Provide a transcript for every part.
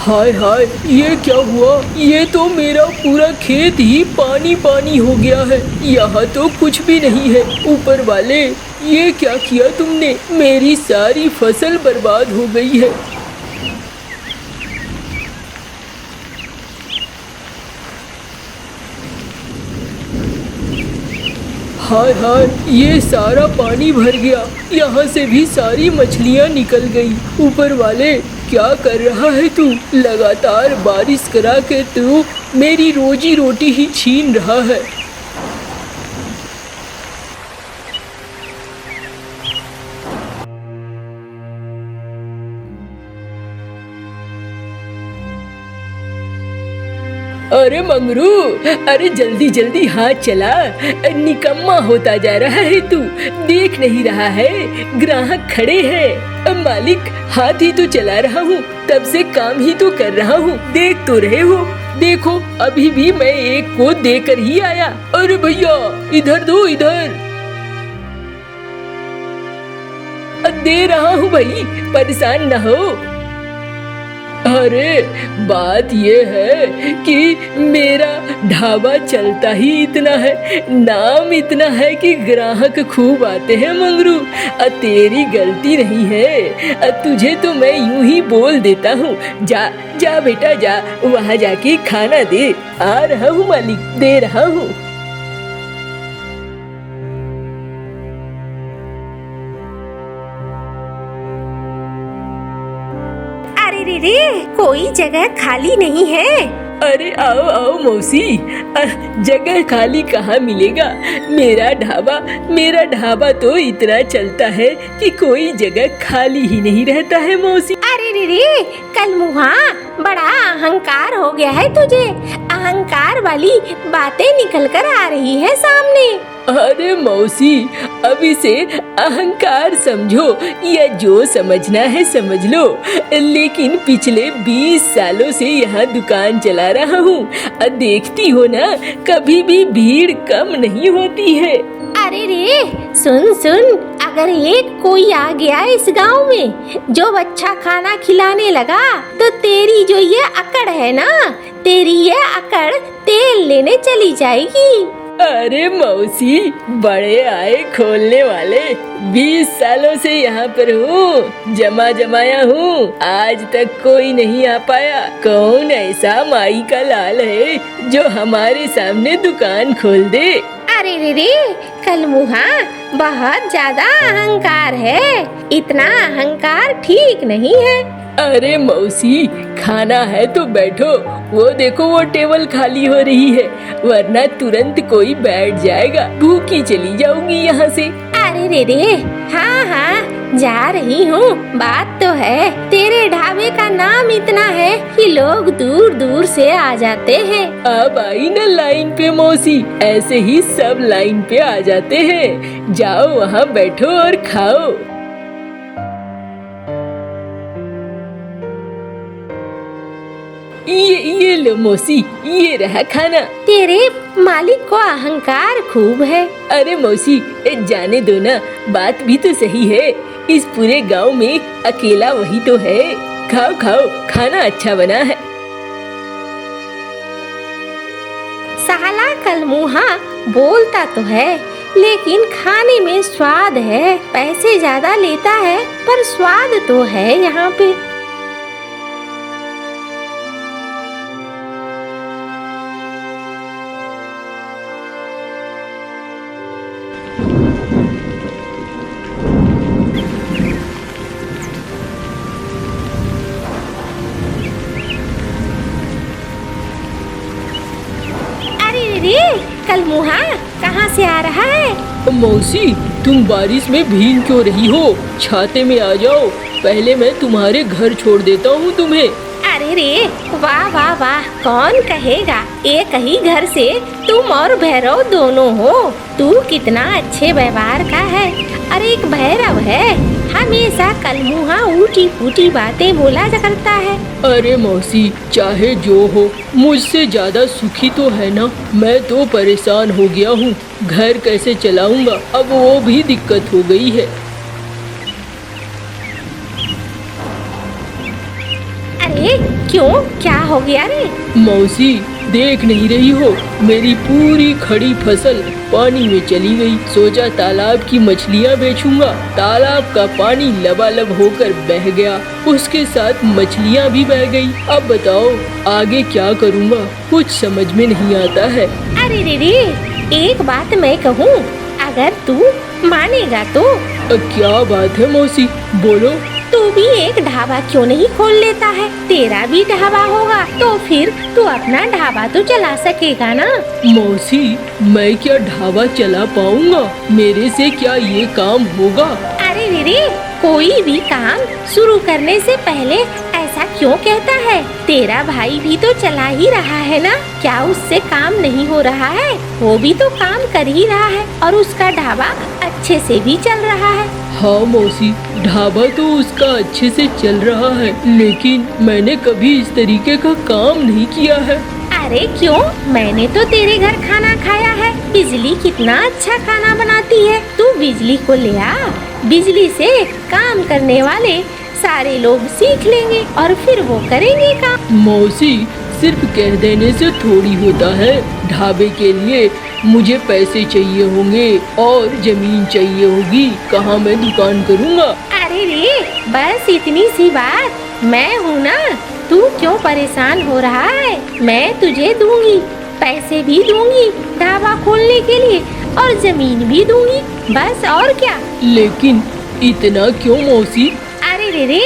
हाय हाय, ये क्या हुआ? ये तो मेरा पूरा खेत ही पानी पानी हो गया है। यहाँ तो कुछ भी नहीं है। ऊपर वाले, ये क्या किया तुमने? मेरी सारी फसल बर्बाद हो गई है। हाय हाय, ये सारा पानी भर गया। यहाँ से भी सारी मछलियाँ निकल गई। ऊपर वाले, क्या कर रहा है तू? लगातार बारिश करा के तू मेरी रोजी रोटी ही छीन रहा है। अरे मंगरू, अरे जल्दी जल्दी हाथ चला। निकम्मा होता जा रहा है तू। देख नहीं रहा है ग्राहक खड़े हैं। मालिक, हाथ ही तो चला रहा हूँ, तब से काम ही तो कर रहा हूँ। देख तो रहे हो, देखो अभी भी मैं एक को देकर ही आया। अरे भैया, इधर दो, इधर। दे रहा हूँ भाई, परेशान न हो। अरे बात ये है कि मेरा ढाबा चलता ही इतना है, नाम इतना है कि ग्राहक खूब आते हैं मंगरू। तेरी गलती नहीं है, तुझे तो मैं यूं ही बोल देता हूँ। जा जा बेटा जा, वहाँ जाके खाना दे। आ रहा हूँ मालिक, दे रहा हूँ। रे, कोई जगह खाली नहीं है। अरे आओ आओ मौसी, जगह खाली कहाँ मिलेगा? मेरा ढाबा तो इतना चलता है कि कोई जगह खाली ही नहीं रहता है मौसी। अरे रे, कल मुहा बड़ा अहंकार हो गया है तुझे। अहंकार वाली बातें निकल कर आ रही है सामने। अरे मौसी, अभी से अहंकार समझो या जो समझना है समझ लो, लेकिन पिछले 20 सालों से यहाँ दुकान चला रहा हूँ। देखती हो ना, कभी भी भीड़ कम नहीं होती है। अरे रे, सुन सुन, अगर एक कोई आ गया इस गांव में जो अच्छा खाना खिलाने लगा, तो तेरी जो ये अकड़ है ना, तेरी ये अकड़ तेल लेने चली जाएगी। अरे मौसी, बड़े आए खोलने वाले। 20 सालों से यहाँ पर हूँ, जमाया हूँ। आज तक कोई नहीं आ पाया। कौन ऐसा माई का लाल है जो हमारे सामने दुकान खोल दे? अरे रे, कल मुहा बहुत ज्यादा अहंकार है। इतना अहंकार ठीक नहीं है। अरे मौसी, खाना है तो बैठो। वो देखो, वो टेबल खाली हो रही है, वरना तुरंत कोई बैठ जाएगा। भूखी चली जाऊंगी यहाँ से। अरे रे, हाँ हाँ जा रही हूँ। बात तो है, तेरे ढाबे का नाम इतना है कि लोग दूर दूर से आ जाते हैं। अब आई ना लाइन पे मौसी, ऐसे ही सब लाइन पे आ जाते हैं। जाओ वहाँ बैठो और खाओ। ये लो मौसी, ये रहा खाना। तेरे मालिक को अहंकार खूब है। अरे मौसी, जाने दो ना, बात भी तो सही है। इस पूरे गांव में अकेला वही तो है। खाओ खाओ, खाना अच्छा बना है। साला कलमुहा बोलता तो है, लेकिन खाने में स्वाद है। पैसे ज्यादा लेता है, पर स्वाद तो है यहाँ पे। कल मुहा कहाँ से आ रहा है? मौसी, तुम बारिश में भीग क्यों रही हो? छाते में आ जाओ, पहले मैं तुम्हारे घर छोड़ देता हूँ तुम्हें। अरे रे, वाह वाह वाह, कौन कहेगा एक ही घर से तुम और भैरव दोनों हो। तू कितना अच्छे व्यवहार का है। अरे एक भैरव है, हमेशा कलमुहा ऊटी फूटी बातें बोला करता है। अरे मौसी, चाहे जो हो, मुझसे ज्यादा सुखी तो है ना। मैं तो परेशान हो गया हूँ, घर कैसे चलाऊंगा, अब वो भी दिक्कत हो गई है। अरे क्यों, क्या हो गया रे? मौसी देख नहीं रही हो, मेरी पूरी खड़ी फसल पानी में चली गई। सोचा तालाब की मछलियाँ बेचूंगा, तालाब का पानी लबालब होकर बह गया, उसके साथ मछलियाँ भी बह गई। अब बताओ आगे क्या करूँगा, कुछ समझ में नहीं आता है। अरे रे रे, एक बात मैं कहूँ, अगर तू मानेगा तो क्या बात है मौसी, बोलो। तू भी एक ढाबा क्यों नहीं खोल लेता है? तेरा भी ढाबा होगा तो फिर तू अपना ढाबा तो चला सकेगा ना। मौसी मैं क्या ढाबा चला पाऊंगा, मेरे से क्या ये काम होगा? अरे रे, कोई भी काम शुरू करने से पहले ऐसा क्यों कहता है? तेरा भाई भी तो चला ही रहा है ना, क्या उससे काम नहीं हो रहा है? वो भी तो काम कर ही रहा है और उसका ढाबा अच्छे से भी चल रहा है। हाँ मौसी, ढाबा तो उसका अच्छे से चल रहा है, लेकिन मैंने कभी इस तरीके का काम नहीं किया है। अरे क्यों, मैंने तो तेरे घर खाना खाया है। बिजली कितना अच्छा खाना बनाती है। तू बिजली को ले आ, बिजली से काम करने वाले सारे लोग सीख लेंगे और फिर वो करेंगे काम। मौसी सिर्फ कह देने से थोड़ी होता है, ढाबे के लिए मुझे पैसे चाहिए होंगे और जमीन चाहिए होगी, कहाँ मैं दुकान करूँगा? अरे रे, बस इतनी सी बात, मैं हूँ ना, तू क्यों परेशान हो रहा है? मैं तुझे दूंगी, पैसे भी दूंगी ढाबा खोलने के लिए और जमीन भी दूंगी, बस और क्या। लेकिन इतना क्यों मौसी? अरे रे,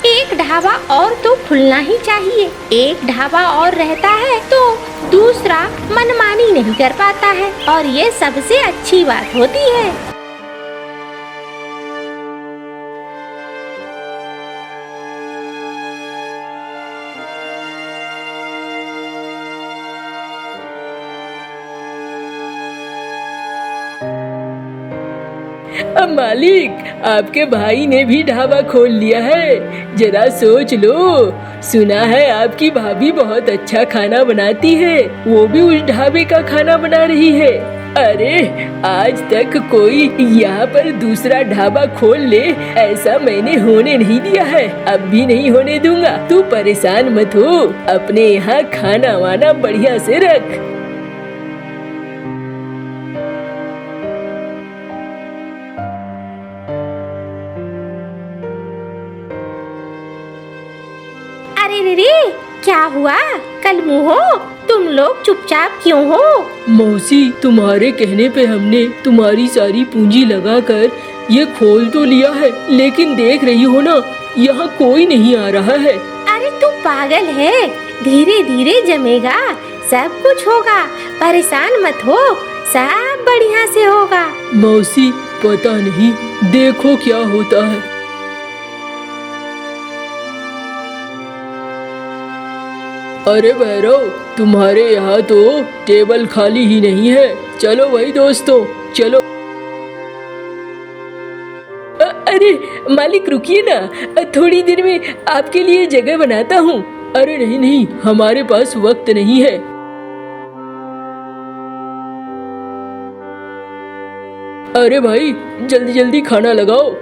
एक ढाबा और तो खुलना ही चाहिए। एक ढाबा और रहता है तो दूसरा मनमानी नहीं कर पाता है और ये सबसे अच्छी बात होती है। अब मालिक आपके भाई ने भी ढाबा खोल लिया है, जरा सोच लो। सुना है आपकी भाभी बहुत अच्छा खाना बनाती है, वो भी उस ढाबे का खाना बना रही है। अरे आज तक कोई यहाँ पर दूसरा ढाबा खोल ले ऐसा मैंने होने नहीं दिया है, अब भी नहीं होने दूंगा। तू परेशान मत हो, अपने यहाँ खाना वाना बढ़िया से रख। अरे रे, क्या हुआ? कल मुँहो, तुम लोग चुपचाप क्यों हो? मौसी तुम्हारे कहने पे हमने तुम्हारी सारी पूंजी लगाकर ये खोल तो लिया है, लेकिन देख रही हो ना यहाँ कोई नहीं आ रहा है। अरे तू पागल है, धीरे धीरे जमेगा, सब कुछ होगा, परेशान मत हो, सब बढ़िया से होगा। मौसी पता नहीं, देखो क्या होता है। अरे भैरव, तुम्हारे यहाँ तो टेबल खाली ही नहीं है, चलो भाई दोस्तों चलो। अरे मालिक रुकिए ना, थोड़ी देर में आपके लिए जगह बनाता हूँ। अरे नहीं नहीं, हमारे पास वक्त नहीं है। अरे भाई जल्दी जल्दी खाना लगाओ।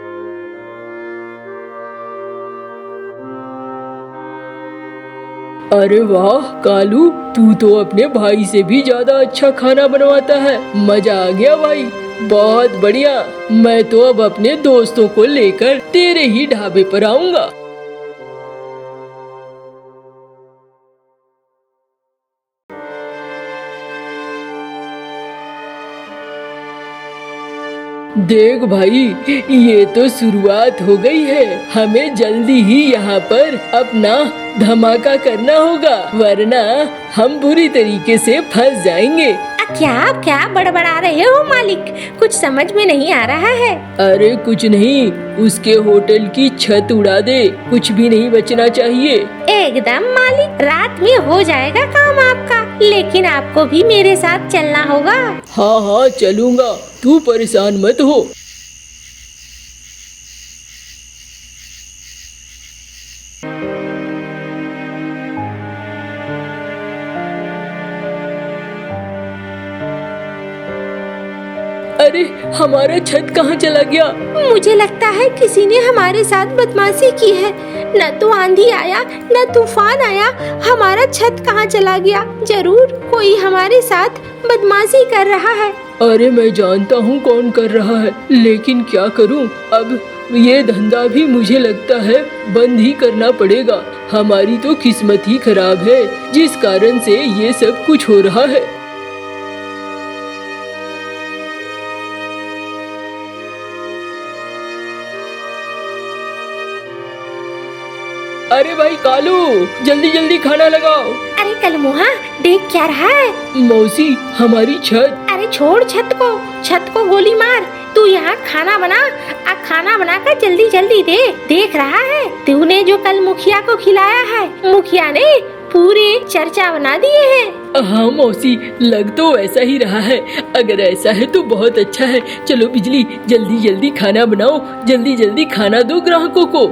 अरे वाह कालू, तू तो अपने भाई से भी ज्यादा अच्छा खाना बनवाता है, मजा आ गया भाई, बहुत बढ़िया। मैं तो अब अपने दोस्तों को लेकर तेरे ही ढाबे पर आऊंगा। देख भाई, ये तो शुरुआत हो गई है, हमें जल्दी ही यहाँ पर अपना धमाका करना होगा, वरना हम बुरी तरीके से फंस जाएंगे। क्या क्या बड़बड़ा रहे हो मालिक, कुछ समझ में नहीं आ रहा है। अरे कुछ नहीं, उसके होटल की छत उड़ा दे, कुछ भी नहीं बचना चाहिए। एकदम मालिक, रात में हो जाएगा काम आपका, लेकिन आपको भी मेरे साथ चलना होगा। हाँ हाँ चलूंगा, तू परेशान मत हो। अरे हमारा छत कहाँ चला गया? मुझे लगता है किसी ने हमारे साथ बदमाशी की है। न तो आंधी आया न तूफान आया, हमारा छत कहाँ चला गया। जरूर कोई हमारे साथ बदमाशी कर रहा है। अरे मैं जानता हूँ कौन कर रहा है, लेकिन क्या करूँ अब। ये धंधा भी मुझे लगता है बंद ही करना पड़ेगा। हमारी तो किस्मत ही खराब है जिस कारण से ये सब कुछ हो रहा है। अरे भाई कालू, जल्दी जल्दी खाना लगाओ। अरे कलमुहा, देख क्या रहा है? मौसी, हमारी छत। अरे छोड़ छत को गोली मार। तू यहाँ खाना बना, खाना बनाकर जल्दी जल्दी दे। देख रहा है तूने जो कल मुखिया को खिलाया है, मुखिया ने पूरे चर्चा बना दिए हैं। हाँ मौसी, लग तो ऐसा ही रहा है। अगर ऐसा है तो बहुत अच्छा है। चलो बिजली, जल्दी जल्दी खाना बनाओ, जल्दी जल्दी खाना दो ग्राहकों को।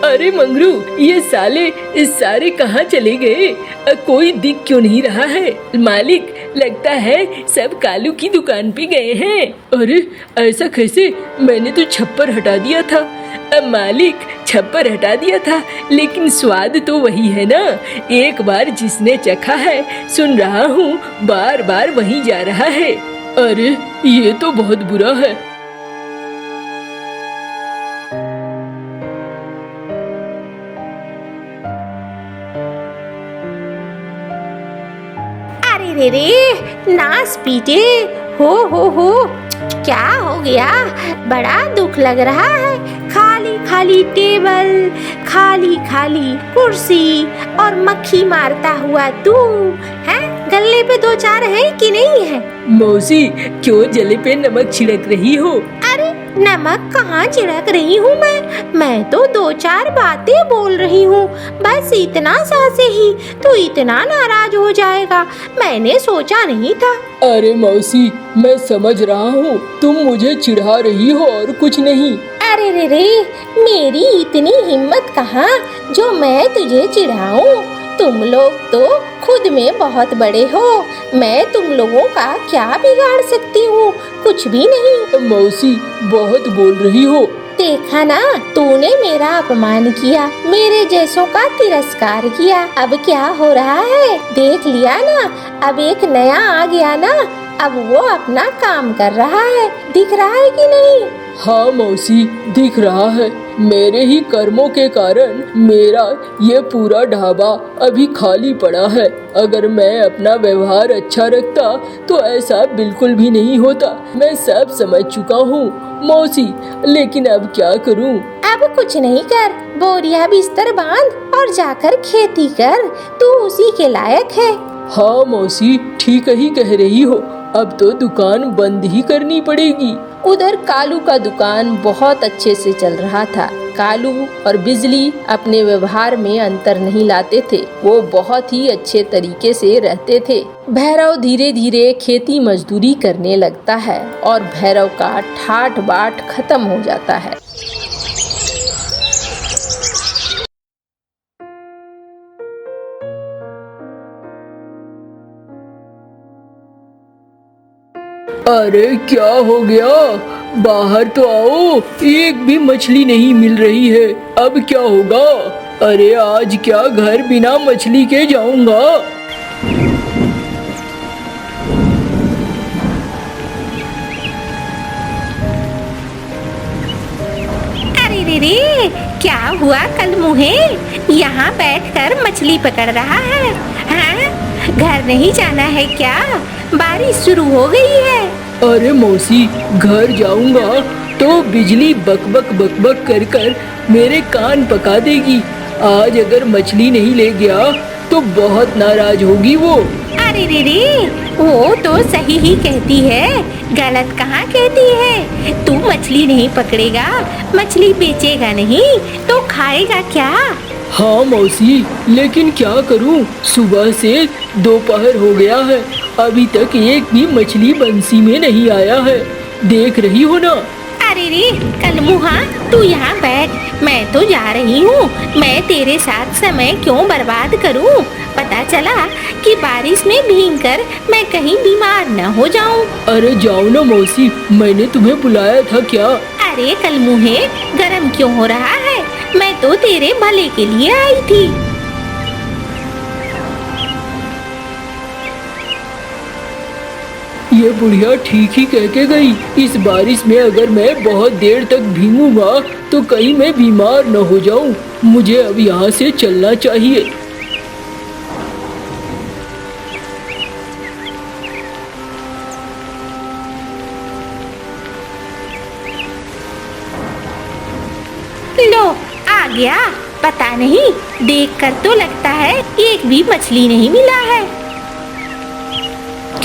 अरे मंगरू, ये सारे कहाँ चले गए? कोई दिख क्यों नहीं रहा है? मालिक, लगता है सब कालू की दुकान पे गए हैं। अरे ऐसा कैसे? मैंने तो छप्पर हटा दिया था। मालिक, छप्पर हटा दिया था, लेकिन स्वाद तो वही है ना। एक बार जिसने चखा है, सुन रहा हूँ बार बार वही जा रहा है। अरे ये तो बहुत बुरा है। रे नास पीटे, हो क्या हो गया? बड़ा दुख लग रहा है। खाली खाली टेबल, खाली खाली कुर्सी और मक्खी मारता हुआ तू है। गले पे दो चार है कि नहीं है? मौसी, क्यों जले पे नमक छिड़क रही हो? अरे नमक कहाँ छिड़क रही हूँ मैं तो दो चार बातें बोल रही हूँ, बस इतना सा से ही तो इतना नाराज हो जाएगा, मैंने सोचा नहीं था। अरे मौसी, मैं समझ रहा हूँ तुम मुझे चिढ़ा रही हो और कुछ नहीं। अरे रे, मेरी इतनी हिम्मत कहाँ जो मैं तुझे चिढ़ाऊं। तुम लोग तो खुद में बहुत बड़े हो, मैं तुम लोगों का क्या बिगाड़ सकती हूँ? कुछ भी नहीं। मौसी, बहुत बोल रही हो। देखा ना, तूने मेरा अपमान किया, मेरे जैसों का तिरस्कार किया। अब क्या हो रहा है देख लिया ना, अब एक नया आ गया ना, अब वो अपना काम कर रहा है। दिख रहा है कि नहीं? हाँ मौसी, दिख रहा है। मेरे ही कर्मों के कारण मेरा ये पूरा ढाबा अभी खाली पड़ा है। अगर मैं अपना व्यवहार अच्छा रखता तो ऐसा बिल्कुल भी नहीं होता। मैं सब समझ चुका हूँ मौसी, लेकिन अब क्या करूँ? अब कुछ नहीं कर, बोरिया बिस्तर बांध और जाकर खेती कर, तू उसी के लायक है। हाँ मौसी, ठीक ही कह रही हो। अब तो दुकान बंद ही करनी पड़ेगी। उधर कालू का दुकान बहुत अच्छे से चल रहा था। कालू और बिजली अपने व्यवहार में अंतर नहीं लाते थे, वो बहुत ही अच्छे तरीके से रहते थे। भैरव धीरे धीरे खेती मजदूरी करने लगता है और भैरव का ठाठ बाट खत्म हो जाता है। अरे क्या हो गया? बाहर तो आओ, एक भी मछली नहीं मिल रही है। अब क्या होगा? अरे आज क्या घर बिना मछली के जाऊंगा? अरे रे, क्या हुआ कल मुहे? यहाँ बैठकर मछली पकड़ रहा है? हाँ? घर नहीं जाना है क्या? बारिश शुरू हो गई है। अरे मौसी, घर जाऊंगा तो बिजली बक बक कर मेरे कान पका देगी। आज अगर मछली नहीं ले गया तो बहुत नाराज होगी वो। अरे रे, वो तो सही ही कहती है, गलत कहाँ कहती है। तू मछली नहीं पकड़ेगा, मछली बेचेगा नहीं तो खाएगा क्या? हाँ मौसी, लेकिन क्या करूं? सुबह से दोपहर हो गया है, अभी तक एक भी मछली बंसी में नहीं आया है। देख रही हो ना। अरे रे कलमुहा, तू यहाँ बैठ, मैं तो जा रही हूँ। मैं तेरे साथ समय क्यों बर्बाद करूँ? पता चला कि बारिश में भीगकर मैं कहीं बीमार न हो जाऊँ। अरे जाओ ना मौसी, मैंने तुम्हें बुलाया था क्या? अरे कलमुहे, गरम क्यों हो रहा है? मैं तो तेरे भले के लिए आई थी। ये बुढ़िया ठीक ही कह के गई। इस बारिश में अगर मैं बहुत देर तक भीगूंगा तो कहीं मैं बीमार न हो जाऊं। मुझे अब यहाँ से चलना चाहिए। लो आ गया। पता नहीं, देखकर तो लगता है एक भी मछली नहीं मिला है।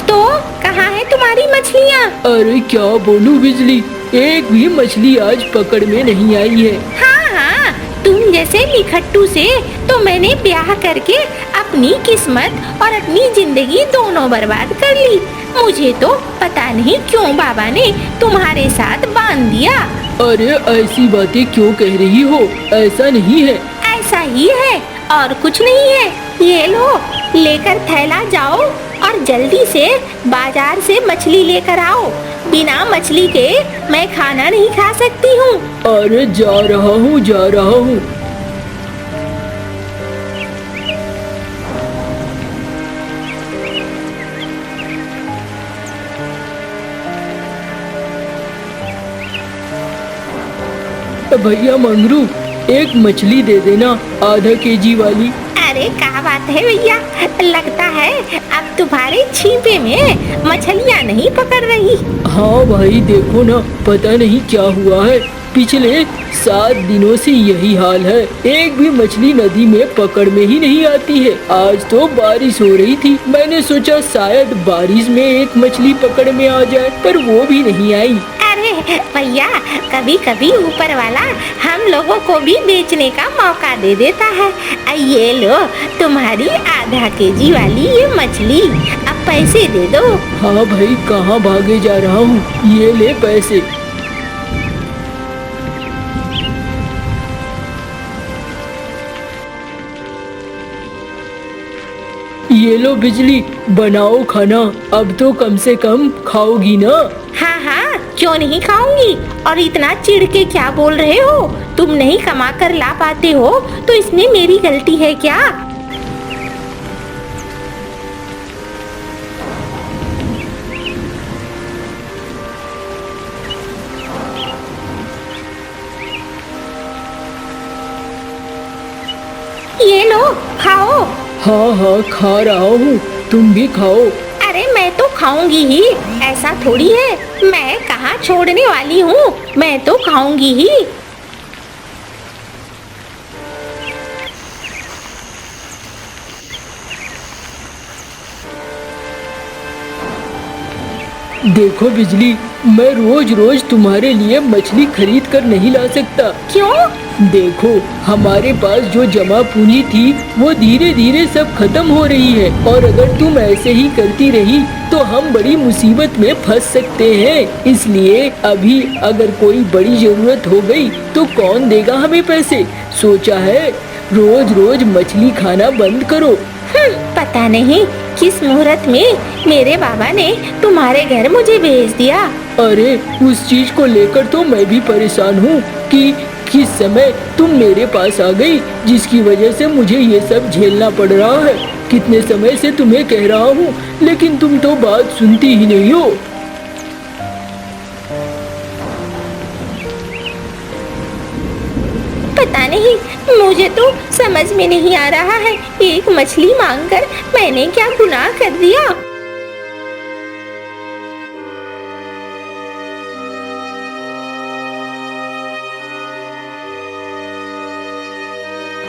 तो कहाँ है तुम्हारी मछलियाँ? अरे क्या बोलूं बिजली, एक भी मछली आज पकड़ में नहीं आई है। हाँ, तुम जैसे निखट्टू से तो मैंने ब्याह करके अपनी किस्मत और अपनी जिंदगी दोनों बर्बाद कर ली। मुझे तो पता नहीं क्यों बाबा ने तुम्हारे साथ बांध दिया। अरे ऐसी बातें क्यों कह रही हो? ऐसा नहीं है। ऐसा ही है और कुछ नहीं है। ये लो, लेकर थैला जाओ और जल्दी से बाजार से मछली लेकर आओ। बिना मछली के मैं खाना नहीं खा सकती हूँ। अरे जा रहा हूँ, जा रहा हूँ। भैया मंगरू, एक मछली दे देना, आधा केजी वाली। अरे क्या बात है भैया, लगता है अब तुम्हारे छीपे में मछलियाँ नहीं पकड़ रही। हाँ भाई देखो ना, पता नहीं क्या हुआ है। पिछले 7 दिनों से यही हाल है। एक भी मछली नदी में पकड़ में ही नहीं आती है। आज तो बारिश हो रही थी, मैंने सोचा शायद बारिश में एक मछली पकड़ में आ जाए, पर वो भी नहीं आई। अरे भैया, कभी कभी ऊपर वाला हम लोगों को भी बेचने का मौका दे देता है। ये लो तुम्हारी आधा केजी वाली ये मछली, अब पैसे दे दो। हाँ भाई, कहाँ भागे जा रहा हूँ, ये ले पैसे। ये लो बिजली, बनाओ खाना। अब तो कम से कम खाओगी ना? हाँ, क्यों नहीं खाऊंगी। और इतना चिढ़ के क्या बोल रहे हो? तुम नहीं कमा कर ला पाते हो तो इसमें मेरी गलती है क्या? ये लो खाओ। हाँ, खा रहा हूँ, तुम भी खाओ। अरे मैं तो खाऊंगी ही, ऐसा थोड़ी है। मैं कहाँ छोड़ने वाली हूँ, मैं तो खाऊंगी ही। देखो बिजली, मैं रोज रोज तुम्हारे लिए मछली खरीद कर नहीं ला सकता। क्यों? देखो, हमारे पास जो जमा पूंजी थी वो धीरे धीरे सब खत्म हो रही है, और अगर तुम ऐसे ही करती रही तो हम बड़ी मुसीबत में फंस सकते हैं। इसलिए अभी अगर कोई बड़ी जरूरत हो गई तो कौन देगा हमें पैसे? सोचा है रोज रोज मछली खाना बंद करो। पता नहीं किस मुहूर्त में मेरे बाबा ने तुम्हारे घर मुझे भेज दिया। अरे उस चीज को लेकर तो मैं भी परेशान हूँ कि किस समय तुम मेरे पास आ गई, जिसकी वजह से मुझे ये सब झेलना पड़ रहा है। कितने समय से तुम्हें कह रहा हूँ, लेकिन तुम तो बात सुनती ही नहीं हो। पता नहीं, मुझे तो समझ में नहीं आ रहा है, एक मछली मांगकर मैंने क्या गुनाह कर दिया।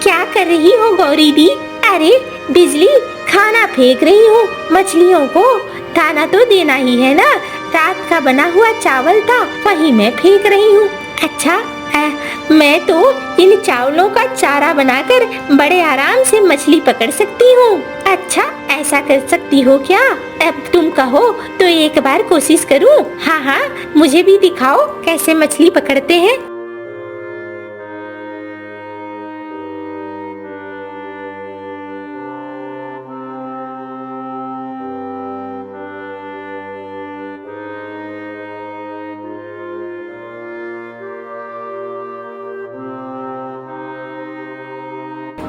क्या कर रही हो गौरी दी? अरे बिजली, खाना फेंक रही हूँ। मछलियों को दाना तो देना ही है ना। रात का बना हुआ चावल था, वही मैं फेंक रही हूँ। अच्छा मैं तो इन चावलों का चारा बनाकर बड़े आराम से मछली पकड़ सकती हूँ। अच्छा, ऐसा कर सकती हो क्या? अब तुम कहो तो एक बार कोशिश करूँ? हाँ हाँ, मुझे भी दिखाओ कैसे मछली पकड़ते हैं।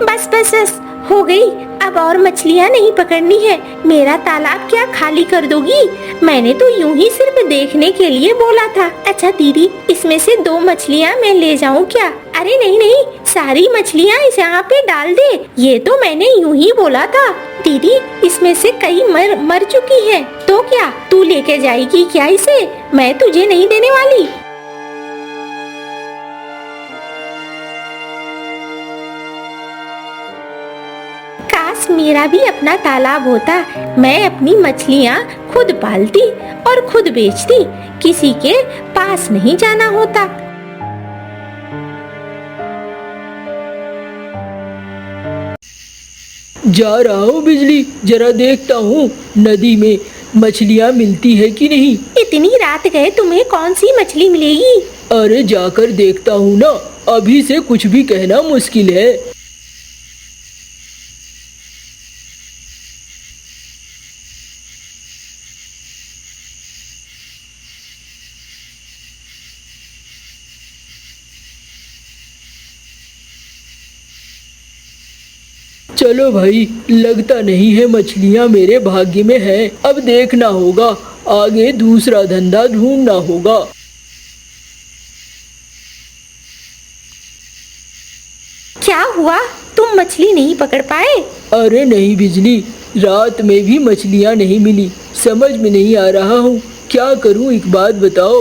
बस बस बस, हो गई। अब और मछलियाँ नहीं पकड़नी है। मेरा तालाब क्या खाली कर दोगी? मैंने तो यूं ही सिर्फ देखने के लिए बोला था। अच्छा दीदी, इसमें से 2 मछलियाँ मैं ले जाऊं क्या? अरे नहीं नहीं, सारी मछलियाँ इस यहाँ पे डाल दे। ये तो मैंने यूं ही बोला था। दीदी, इसमें से कई मर चुकी हैं। तो क्या तू लेके जाएगी क्या इसे? मैं तुझे नहीं देने वाली। काश मेरा भी अपना तालाब होता। मैं अपनी मछलियाँ खुद पालती और खुद बेचती, किसी के पास नहीं जाना होता। जा रहा हूँ बिजली, जरा देखता हूँ नदी में मछलियाँ मिलती है कि नहीं। इतनी रात गए तुम्हें कौन सी मछली मिलेगी? अरे जाकर देखता हूँ ना, अभी से कुछ भी कहना मुश्किल है। चलो भाई, लगता नहीं है मछलियाँ मेरे भाग्य में है। अब देखना होगा, आगे दूसरा धंधा ढूंढना होगा। क्या हुआ, तुम मछली नहीं पकड़ पाए? अरे नहीं बिजली, रात में भी मछलियाँ नहीं मिली। समझ में नहीं आ रहा हूँ क्या करूँ, एक बात बताओ।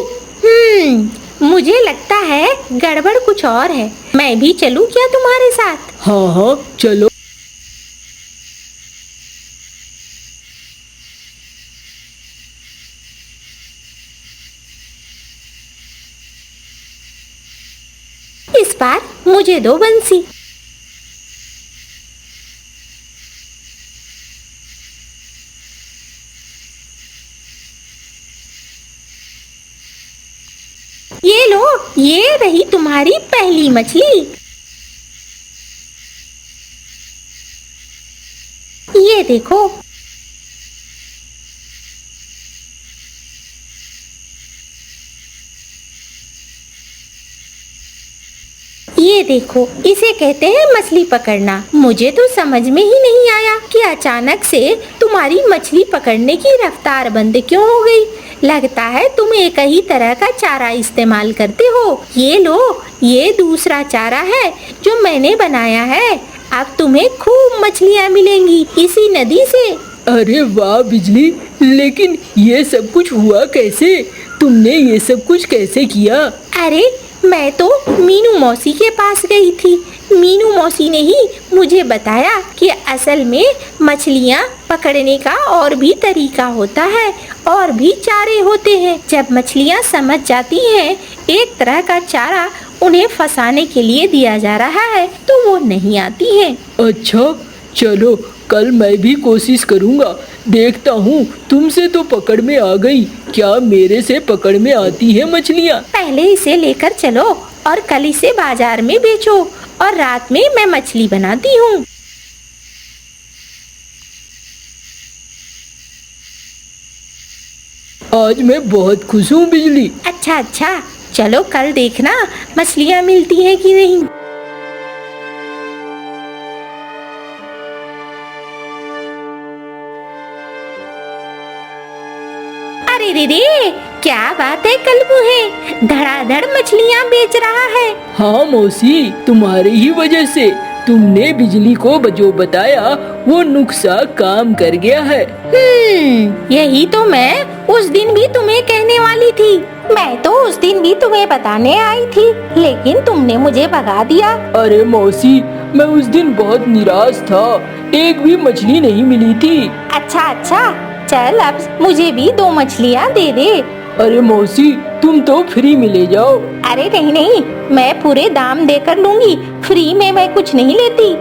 मुझे लगता है गड़बड़ कुछ और है। मैं भी चलूं क्या तुम्हारे साथ? हाँ हाँ चलो। इस बार मुझे दो बंसी। ये लो, ये रही तुम्हारी पहली मछली। ये देखो। ये देखो, इसे कहते हैं मछली पकड़ना। मुझे तो समझ में ही नहीं आया कि अचानक से तुम्हारी मछली पकड़ने की रफ्तार बंद क्यों हो गई। लगता है तुम एक ही तरह का चारा इस्तेमाल करते हो। ये लो, ये दूसरा चारा है जो मैंने बनाया है। अब तुम्हें खूब मछलियाँ मिलेंगी इसी नदी से। अरे वाह बिजली, लेकिन ये सब कुछ हुआ कैसे? तुमने ये सब कुछ कैसे किया? अरे मैं तो मीनू मौसी के पास गई थी। मीनू मौसी ने ही मुझे बताया कि असल में मछलियाँ पकड़ने का और भी तरीका होता है, और भी चारे होते हैं। जब मछलियाँ समझ जाती हैं एक तरह का चारा उन्हें फंसाने के लिए दिया जा रहा है, तो वो नहीं आती हैं। अच्छा चलो, कल मैं भी कोशिश करूँगा। देखता हूँ, तुमसे तो पकड़ में आ गई, क्या मेरे से पकड़ में आती है मछलियाँ? पहले इसे लेकर चलो और कल इसे बाजार में बेचो, और रात में मैं मछली बनाती हूँ। आज मैं बहुत खुश हूँ बिजली। अच्छा अच्छा, चलो कल देखना मछलियाँ मिलती हैं कि नहीं। अरे रे रे, क्या बात है कल्बू है, धड़ाधड़ मछलियाँ बेच रहा है। हाँ मौसी, तुम्हारी ही वजह से। तुमने बिजली को जो बताया वो नुस्खा काम कर गया है। यही तो मैं उस दिन भी तुम्हें कहने वाली थी। मैं तो उस दिन भी तुम्हें बताने आई थी, लेकिन तुमने मुझे भगा दिया। अरे मौसी, मैं उस दिन बहुत निराश था, एक भी मछली नहीं मिली थी। अच्छा अच्छा, चल अब मुझे भी 2 मछलियाँ दे दे। अरे मौसी, तुम तो फ्री में ले जाओ। अरे नहीं नहीं, मैं पूरे दाम देकर लूंगी, फ्री में मैं कुछ नहीं लेती।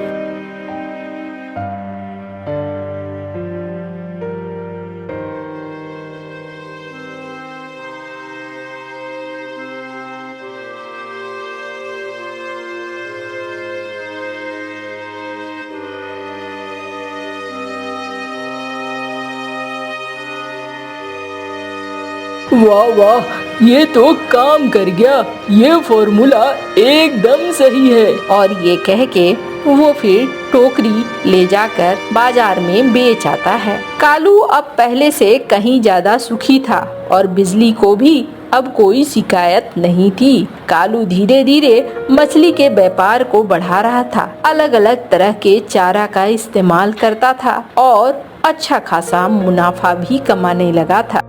वाह वाह, ये तो काम कर गया, ये फॉर्मूला एकदम सही है। और ये कह के वो फिर टोकरी ले जाकर बाजार में बेच आता है। कालू अब पहले से कहीं ज्यादा सुखी था और बिजली को भी अब कोई शिकायत नहीं थी। कालू धीरे धीरे मछली के व्यापार को बढ़ा रहा था, अलग अलग तरह के चारा का इस्तेमाल करता था और अच्छा खासा मुनाफा भी कमाने लगा था।